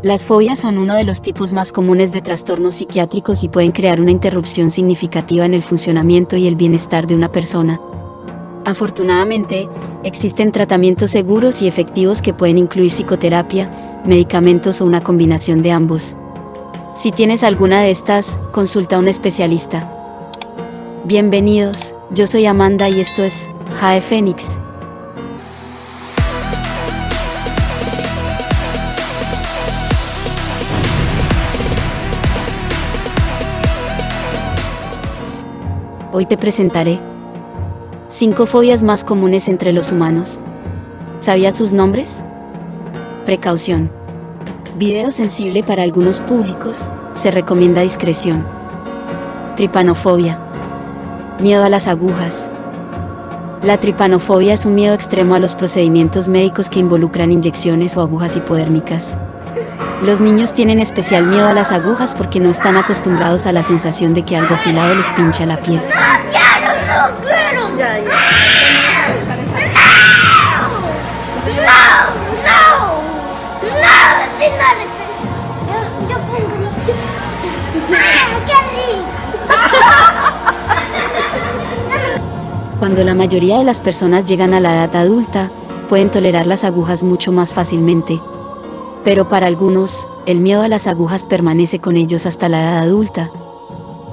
Las fobias son uno de los tipos más comunes de trastornos psiquiátricos y pueden crear una interrupción significativa en el funcionamiento y el bienestar de una persona. Afortunadamente, existen tratamientos seguros y efectivos que pueden incluir psicoterapia, medicamentos o una combinación de ambos. Si tienes alguna de estas, consulta a un especialista. Bienvenidos, yo soy Amanda y esto es Jae Fénix. Hoy te presentaré 5 fobias más comunes entre los humanos. ¿Sabías sus nombres? Precaución. Video sensible para algunos públicos, se recomienda discreción. Tripanofobia. Miedo a las agujas. La tripanofobia es un miedo extremo a los procedimientos médicos que involucran inyecciones o agujas hipodérmicas. Los niños tienen especial miedo a las agujas porque no están acostumbrados a la sensación de que algo afilado les pincha la piel. ¡No quiero! Cuando la mayoría de las personas llegan a la edad adulta, pueden tolerar las agujas mucho más fácilmente. Pero para algunos, el miedo a las agujas permanece con ellos hasta la edad adulta.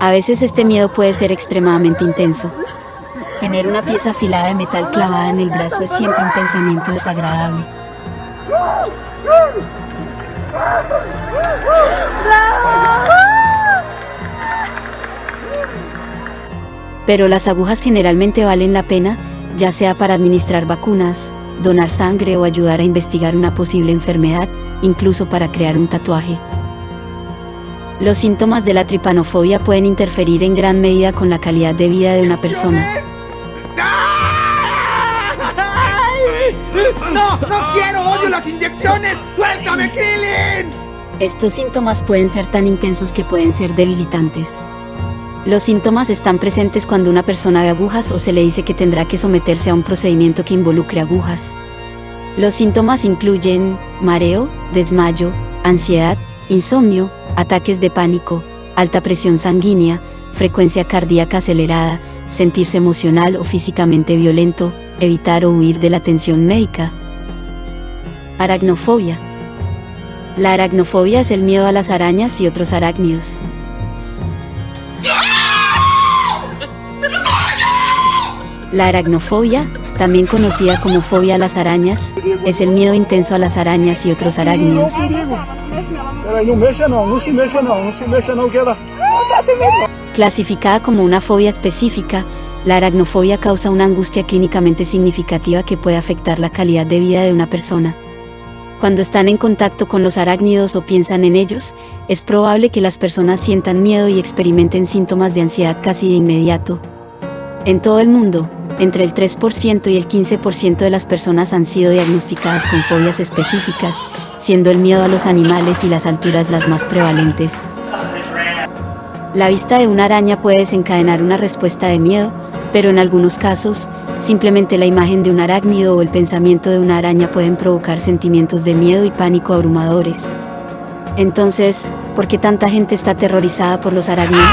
A veces este miedo puede ser extremadamente intenso. Tener una pieza afilada de metal clavada en el brazo es siempre un pensamiento desagradable. Pero las agujas generalmente valen la pena, ya sea para administrar vacunas, donar sangre o ayudar a investigar una posible enfermedad, incluso para crear un tatuaje. Los síntomas de la tripanofobia pueden interferir en gran medida con la calidad de vida de una persona. ¡No! ¡No quiero! ¡Odio las inyecciones! ¡Suéltame, Krillin! Estos síntomas pueden ser tan intensos que pueden ser debilitantes. Los síntomas están presentes cuando una persona ve agujas o se le dice que tendrá que someterse a un procedimiento que involucre agujas. Los síntomas incluyen mareo, desmayo, ansiedad, insomnio, ataques de pánico, alta presión sanguínea, frecuencia cardíaca acelerada, sentirse emocional o físicamente violento, evitar o huir de la atención médica. Aracnofobia. La aracnofobia es el miedo a las arañas y otros arácnidos. La aracnofobia, también conocida como fobia a las arañas, es el miedo intenso a las arañas y otros arácnidos. Clasificada como una fobia específica, la aracnofobia causa una angustia clínicamente significativa que puede afectar la calidad de vida de una persona. Cuando están en contacto con los arácnidos o piensan en ellos, es probable que las personas sientan miedo y experimenten síntomas de ansiedad casi de inmediato. En todo el mundo, entre el 3% y el 15% de las personas han sido diagnosticadas con fobias específicas, siendo el miedo a los animales y las alturas las más prevalentes. La vista de una araña puede desencadenar una respuesta de miedo, pero en algunos casos, simplemente la imagen de un arácnido o el pensamiento de una araña pueden provocar sentimientos de miedo y pánico abrumadores. Entonces, ¿por qué tanta gente está aterrorizada por los arácnidos?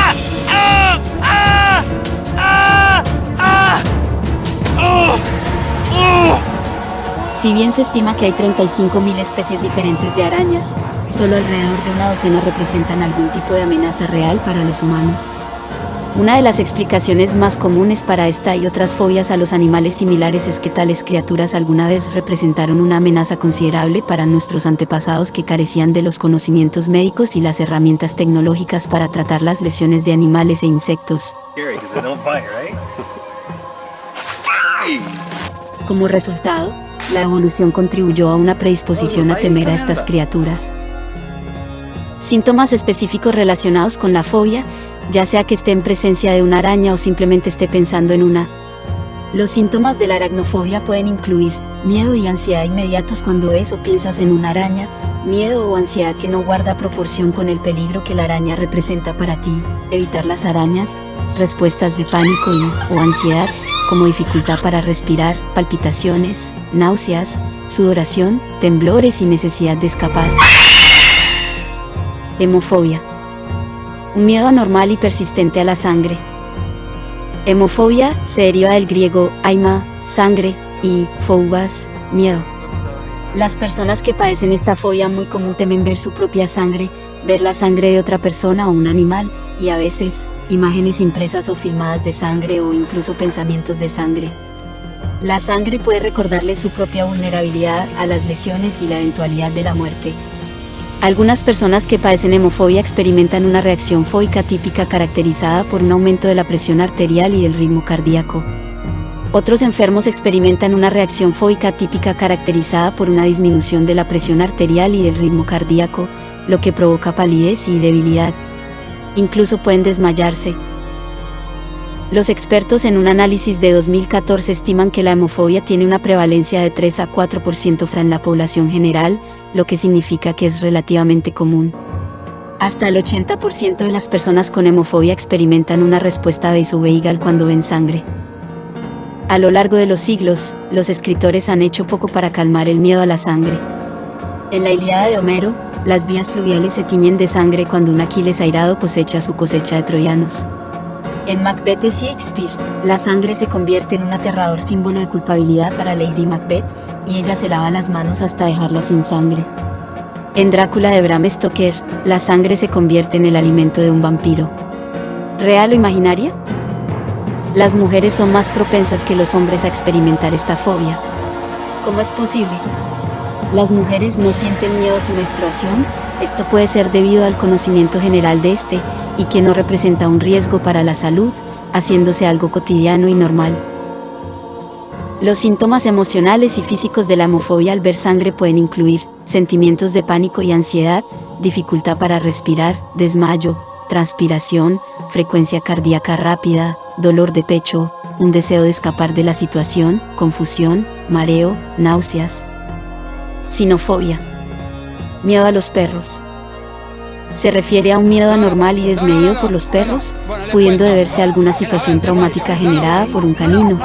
Si bien se estima que hay 35.000 especies diferentes de arañas, solo alrededor de una docena representan algún tipo de amenaza real para los humanos. Una de las explicaciones más comunes para esta y otras fobias a los animales similares es que tales criaturas alguna vez representaron una amenaza considerable para nuestros antepasados que carecían de los conocimientos médicos y las herramientas tecnológicas para tratar las lesiones de animales e insectos. Como resultado, la evolución contribuyó a una predisposición a temer a estas criaturas. Síntomas específicos relacionados con la fobia, ya sea que esté en presencia de una araña o simplemente esté pensando en una. Los síntomas de la aracnofobia pueden incluir miedo y ansiedad inmediatos cuando ves o piensas en una araña, miedo o ansiedad que no guarda proporción con el peligro que la araña representa para ti, evitar las arañas, respuestas de pánico o ansiedad, como dificultad para respirar, palpitaciones, náuseas, sudoración, temblores y necesidad de escapar. Hemofobia. Un miedo anormal y persistente a la sangre. Hemofobia se deriva del griego haima, sangre, y phobos, miedo. Las personas que padecen esta fobia muy común temen ver su propia sangre, ver la sangre de otra persona o un animal, y a veces, imágenes impresas o filmadas de sangre o incluso pensamientos de sangre. La sangre puede recordarles su propia vulnerabilidad a las lesiones y la eventualidad de la muerte. Algunas personas que padecen hemofobia experimentan una reacción fóbica típica caracterizada por un aumento de la presión arterial y del ritmo cardíaco. Otros enfermos experimentan una reacción fóbica típica caracterizada por una disminución de la presión arterial y del ritmo cardíaco, lo que provoca palidez y debilidad. Incluso pueden desmayarse. Los expertos en un análisis de 2014 estiman que la hemofobia tiene una prevalencia de 3 a 4% en la población general, lo que significa que es relativamente común. Hasta el 80% de las personas con hemofobia experimentan una respuesta vasovagal cuando ven sangre. A lo largo de los siglos, los escritores han hecho poco para calmar el miedo a la sangre. En la Ilíada de Homero, las vías fluviales se tiñen de sangre cuando un Aquiles airado cosecha su cosecha de troyanos. En Macbeth de Shakespeare, la sangre se convierte en un aterrador símbolo de culpabilidad para Lady Macbeth, y ella se lava las manos hasta dejarlas sin sangre. En Drácula de Bram Stoker, la sangre se convierte en el alimento de un vampiro. ¿Real o imaginaria? Las mujeres son más propensas que los hombres a experimentar esta fobia. ¿Cómo es posible? Las mujeres no sienten miedo a su menstruación. Esto puede ser debido al conocimiento general de este, y que no representa un riesgo para la salud, haciéndose algo cotidiano y normal. Los síntomas emocionales y físicos de la hemofobia al ver sangre pueden incluir sentimientos de pánico y ansiedad, dificultad para respirar, desmayo, transpiración, frecuencia cardíaca rápida, dolor de pecho, un deseo de escapar de la situación, confusión, mareo, náuseas. Sinofobia. Miedo a los perros. Se refiere a un miedo anormal y desmedido por los perros, pudiendo deberse a alguna situación traumática generada por un canino.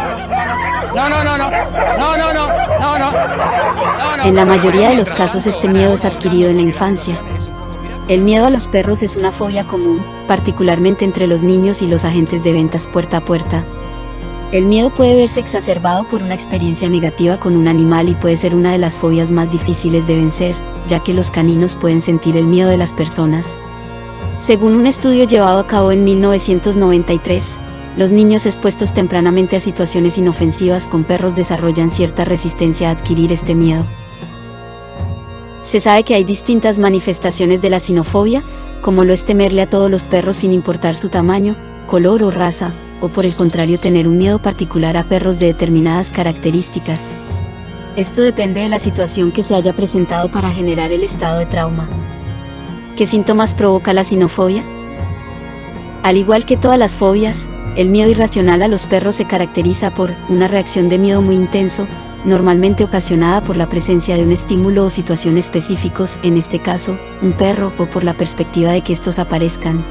En la mayoría de los casos este miedo es adquirido en la infancia. El miedo a los perros es una fobia común, particularmente entre los niños y los agentes de ventas puerta a puerta. El miedo puede verse exacerbado por una experiencia negativa con un animal y puede ser una de las fobias más difíciles de vencer, ya que los caninos pueden sentir el miedo de las personas. Según un estudio llevado a cabo en 1993, los niños expuestos tempranamente a situaciones inofensivas con perros desarrollan cierta resistencia a adquirir este miedo. Se sabe que hay distintas manifestaciones de la sinofobia, como lo es temerle a todos los perros sin importar su tamaño, color o raza, o por el contrario tener un miedo particular a perros de determinadas características. Esto depende de la situación que se haya presentado para generar el estado de trauma. ¿Qué síntomas provoca la sinofobia? Al igual que todas las fobias, el miedo irracional a los perros se caracteriza por una reacción de miedo muy intenso, normalmente ocasionada por la presencia de un estímulo o situación específicos, en este caso, un perro, o por la perspectiva de que estos aparezcan.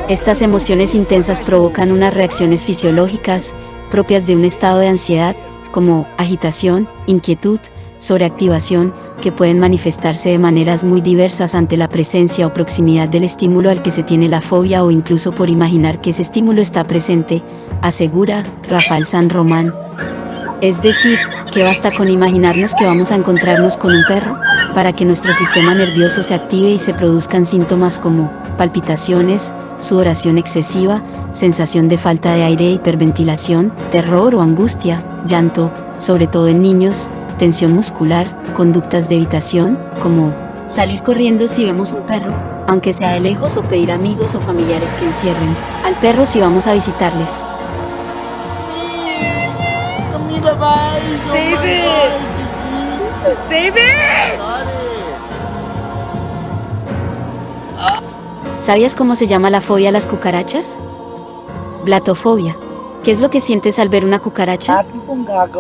Estas emociones intensas provocan unas reacciones fisiológicas, propias de un estado de ansiedad, como agitación, inquietud, sobreactivación, que pueden manifestarse de maneras muy diversas ante la presencia o proximidad del estímulo al que se tiene la fobia o incluso por imaginar que ese estímulo está presente, asegura Rafael San Román. Es decir, que basta con imaginarnos que vamos a encontrarnos con un perro, para que nuestro sistema nervioso se active y se produzcan síntomas como palpitaciones, sudoración excesiva, sensación de falta de aire e hiperventilación, terror o angustia, llanto, sobre todo en niños, tensión muscular, conductas de evitación, como salir corriendo si vemos un perro, aunque sea de lejos, o pedir amigos o familiares que encierren al perro si vamos a visitarles. Save it! Save it! ¿Sabías cómo se llama la fobia a las cucarachas? Blatofobia. ¿Qué es lo que sientes al ver una cucaracha?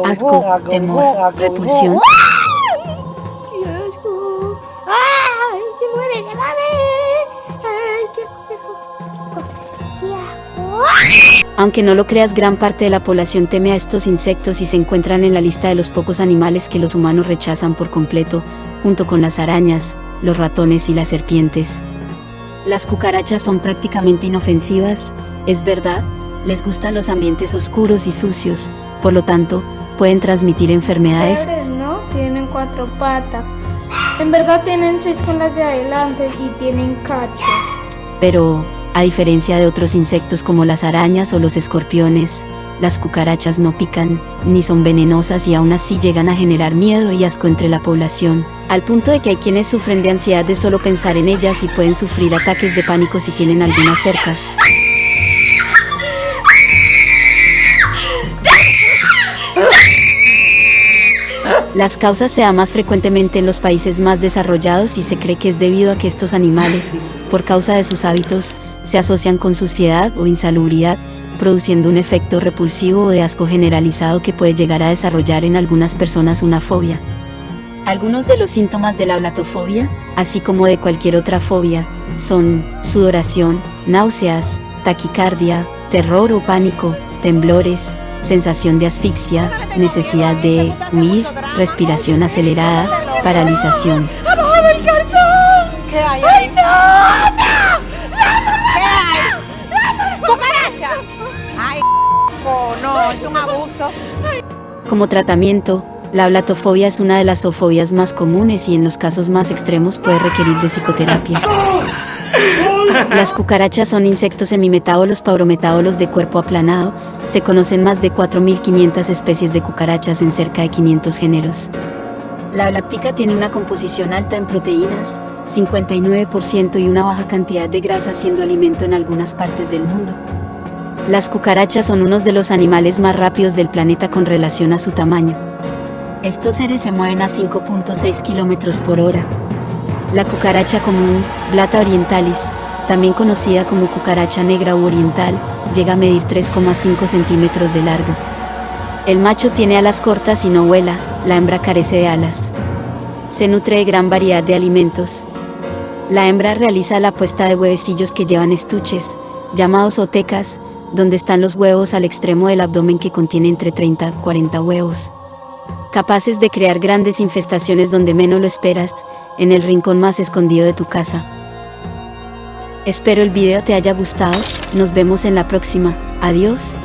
Asco, temor, repulsión. ¡Qué asco! ¡Ay! ¡Se mueve, se mueve! ¡Ay, qué asco! ¡Qué asco! Aunque no lo creas, gran parte de la población teme a estos insectos y se encuentran en la lista de los pocos animales que los humanos rechazan por completo, junto con las arañas, los ratones y las serpientes. Las cucarachas son prácticamente inofensivas, es verdad, les gustan los ambientes oscuros y sucios, por lo tanto, pueden transmitir enfermedades. Chéveres, ¿no? Tienen 4 patas. En verdad tienen 6 con las de adelante y tienen cachos. Pero, a diferencia de otros insectos como las arañas o los escorpiones, las cucarachas no pican, ni son venenosas y aún así llegan a generar miedo y asco entre la población, al punto de que hay quienes sufren de ansiedad de solo pensar en ellas y pueden sufrir ataques de pánico si tienen alguna cerca. Las causas se dan más frecuentemente en los países más desarrollados y se cree que es debido a que estos animales, por causa de sus hábitos, se asocian con suciedad o insalubridad, produciendo un efecto repulsivo o de asco generalizado que puede llegar a desarrollar en algunas personas una fobia. Algunos de los síntomas de la ablatofobia, así como de cualquier otra fobia, son sudoración, náuseas, taquicardia, terror o pánico, temblores, sensación de asfixia, necesidad de huir, respiración acelerada, paralización. ¡Abajo del cartón! ¿Qué hay? ¡Ay, no! ¿Qué hay? ¡Cucaracha! ¡Ay, no! Es un abuso. Como tratamiento, la ablatofobia es una de las zoofobias más comunes y en los casos más extremos puede requerir de psicoterapia. Las cucarachas son insectos semimetábolos paurometábolos de cuerpo aplanado. Se conocen más de 4.500 especies de cucarachas en cerca de 500 géneros. La abláptica tiene una composición alta en proteínas, 59% y una baja cantidad de grasa siendo alimento en algunas partes del mundo. Las cucarachas son unos de los animales más rápidos del planeta con relación a su tamaño. Estos seres se mueven a 5.6 km por hora. La cucaracha común, Blatta orientalis, también conocida como cucaracha negra u oriental, llega a medir 3,5 centímetros de largo. El macho tiene alas cortas y no vuela, la hembra carece de alas. Se nutre de gran variedad de alimentos. La hembra realiza la puesta de huevecillos que llevan estuches, llamados otecas, donde están los huevos al extremo del abdomen que contiene entre 30 a 40 huevos. Capaces de crear grandes infestaciones donde menos lo esperas, en el rincón más escondido de tu casa. Espero el video te haya gustado, nos vemos en la próxima, adiós.